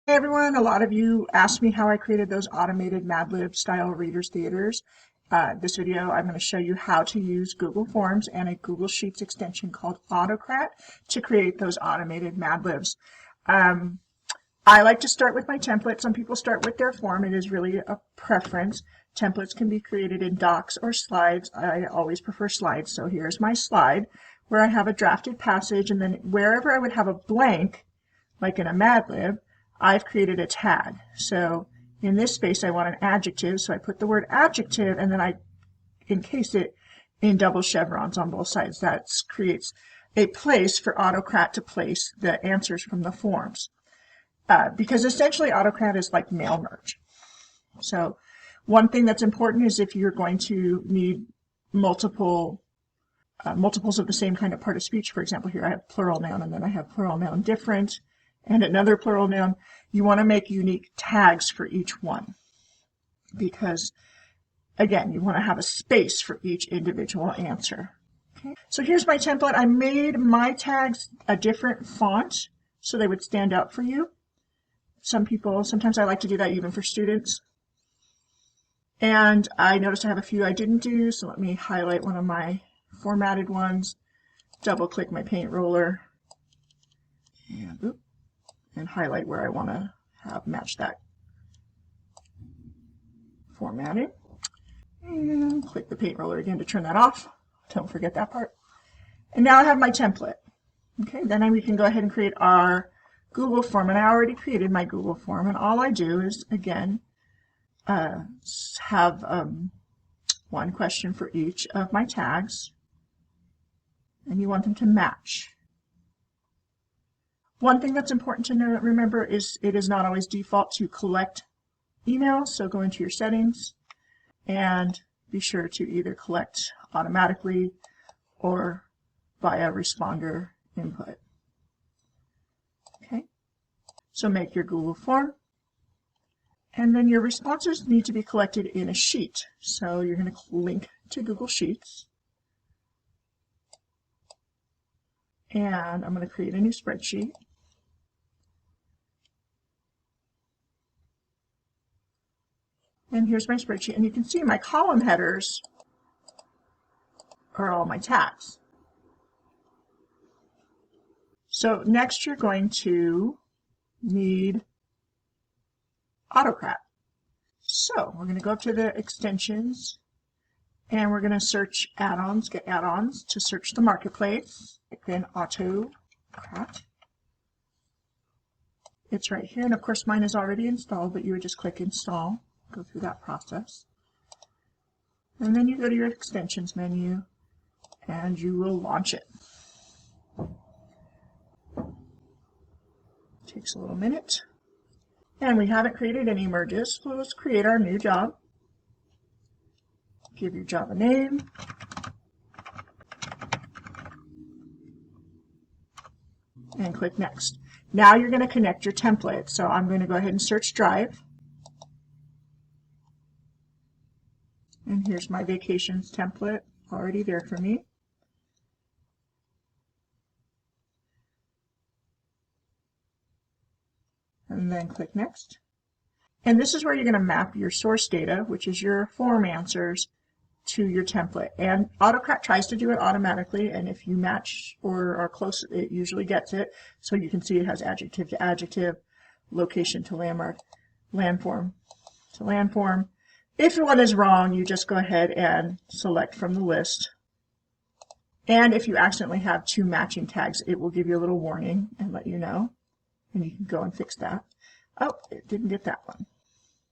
Hey everyone, a lot of you asked me how I created those automated Mad Libs style readers theaters. This video, I'm going to show you how to use Google Forms and a Google Sheets extension called Autocrat to create those automated Mad Libs. I like to start with my template. Some people start with their form. It is really a preference. Templates can be created in docs or slides. I always prefer slides. So here's my slide where I have a drafted passage, and then wherever I would have a blank, like in a Mad Lib, I've created a tag. So in this space I want an adjective, so I put the word adjective and then I encase it in double chevrons on both sides. That creates a place for Autocrat to place the answers from the forms. Because essentially Autocrat is like mail merge. So one thing that's important is if you're going to need multiples of the same kind of part of speech, for example, here I have plural noun and then I have plural noun different and another plural noun, you want to make unique tags for each one. Because, again, you want to have a space for each individual answer. Okay. So here's my template. I made my tags a different font so they would stand out for you. Sometimes I like to do that even for students. And I noticed I have a few I didn't do, so let me highlight one of my formatted ones, double click my paint roller, and highlight where I want to have match that formatting. And click the paint roller again to turn that off. Don't forget that part. And now I have my template. Okay, then we can go ahead and create our Google form. And I already created my Google form. And all I do is, again, have one question for each of my tags. And you want them to match. One thing that's important to remember is it is not always default to collect emails, so go into your settings and be sure to either collect automatically or via responder input. Okay, so make your Google form, and then your responses need to be collected in a sheet. So you're going to link to Google Sheets, and I'm going to create a new spreadsheet. And here's my spreadsheet, and you can see my column headers are all my tags. So next you're going to need Autocrat. So we're going to go up to the extensions, and we're going to search add-ons, get add-ons to search the marketplace. Type in Autocrat. It's right here, and of course mine is already installed, but you would just click install. Go through that process. And then you go to your extensions menu and you will launch it. Takes a little minute. And we haven't created any merges, so let's create our new job. Give your job a name. And click next. Now you're going to connect your template. So I'm going to go ahead and search Drive. And here's my vacations template already there for me. And then click Next. And this is where you're going to map your source data, which is your form answers, to your template. And Autocrat tries to do it automatically, and if you match or are close, it usually gets it. So you can see it has adjective to adjective, location to landmark, landform to landform. If one is wrong, you just go ahead and select from the list. And if you accidentally have two matching tags, it will give you a little warning and let you know. And you can go and fix that. Oh, it didn't get that one.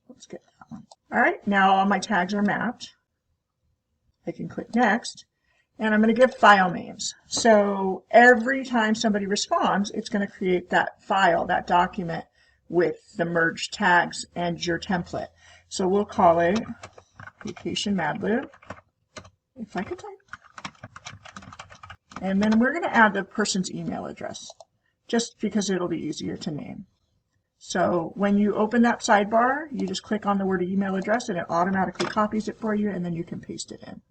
Let's get that one. All right, now all my tags are mapped. I can click Next. And I'm going to give file names. So every time somebody responds, it's going to create that file, that document, with the merged tags and your template. So we'll call it Vacation Mad Lib, if I could type. And then we're going to add the person's email address, just because it'll be easier to name. So when you open that sidebar, you just click on the word email address, and it automatically copies it for you, and then you can paste it in.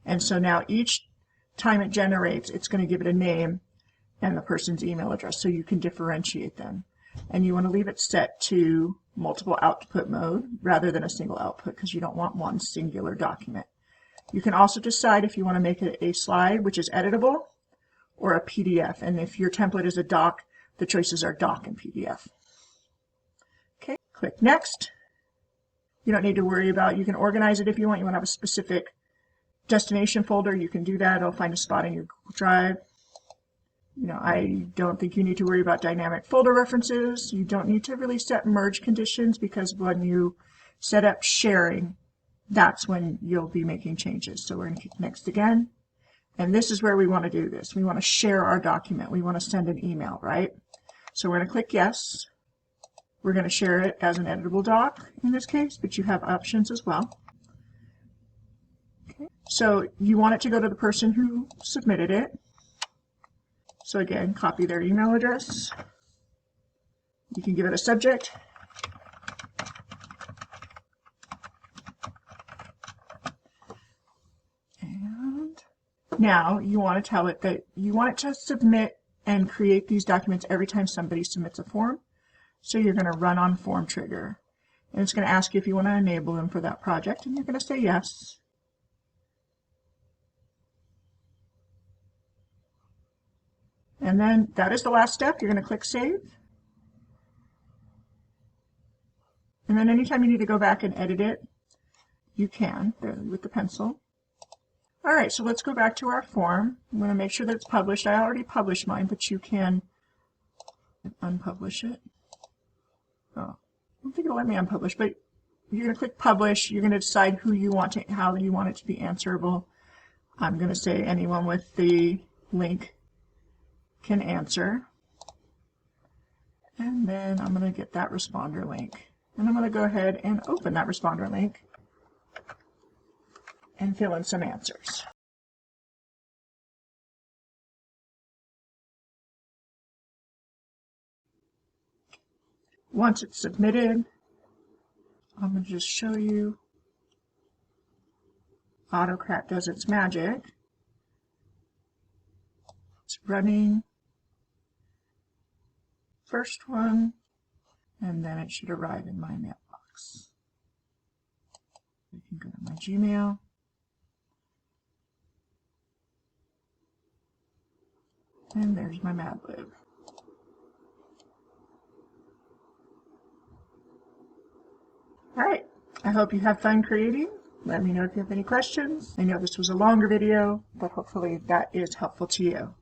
And so now each time it generates, it's going to give it a name and the person's email address, so you can differentiate them. and you want to leave it set to multiple output mode rather than a single output because you don't want one singular document. You can also decide if you want to make it a slide, which is editable, or a PDF. And if your template is a doc, the choices are doc and PDF. Okay, click next. You don't need to worry about, you can organize it if you want. You want to have a specific destination folder, you can do that. It'll find a spot in your Google Drive. I don't think you need to worry about dynamic folder references. You don't need to really set merge conditions because when you set up sharing, that's when you'll be making changes. So we're going to click next again. And this is where we want to do this. We want to share our document. We want to send an email, right? So we're going to click yes. We're going to share it as an editable doc in this case, but you have options as well. Okay. So you want it to go to the person who submitted it. So again, copy their email address. You can give it a subject. And now you want to tell it that you want it to submit and create these documents every time somebody submits a form. So you're going to run on form trigger. And it's going to ask you if you want to enable them for that project, and you're going to say yes. And then that is the last step. You're going to click Save. And then anytime you need to go back and edit it, you can with the pencil. All right, so let's go back to our form. I'm going to make sure that it's published. I already published mine, but you can unpublish it. Oh, I don't think it'll let me unpublish, but you're going to click Publish. You're going to decide who you want to, how you want it to be answerable. I'm going to say anyone with the link can answer. And then I'm going to get that responder link. And I'm going to go ahead and open that responder link and fill in some answers. Once it's submitted, I'm going to just show you Autocrat does its magic. It's running first one, and then it should arrive in my mailbox. You can go to my Gmail. And there's my Mad Lib. All right, I hope you have fun creating. Let me know if you have any questions. I know this was a longer video, but hopefully that is helpful to you.